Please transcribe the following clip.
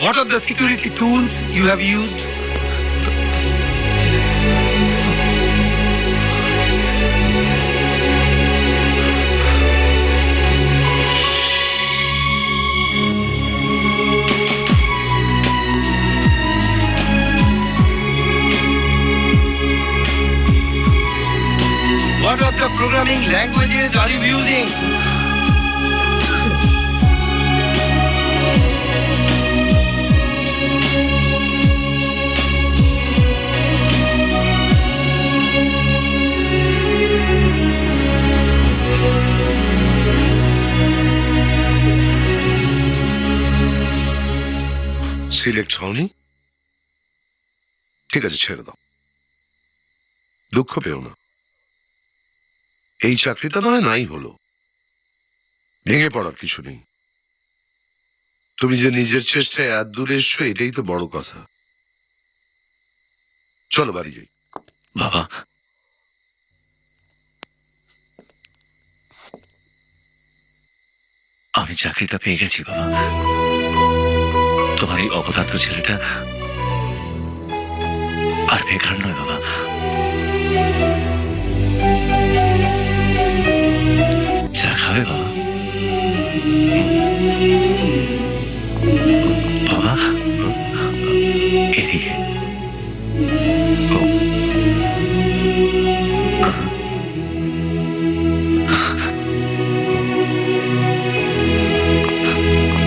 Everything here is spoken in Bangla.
What are the security tools you have used? What are the programming languages are you using? Select হওনি? ঠিক আছে, ছেড়ে দাও, দুঃখ পেও না। এই চাকরিটা নয় নাই হলো, ভেঙে পড়ার কিছু নেই। তুমি যে নিজের চেষ্টায় এত দূরে এসছো, এটাই তো বড় কথা। চলো বাড়ি যাই। বাবা, আমি চাকরিটা পেয়ে গেছি বাবা। তোমার এই অপদার্থ ছেলেটা আর বেকার নয় বাবা। চা খাবে বাবা? বাবা, এদিকে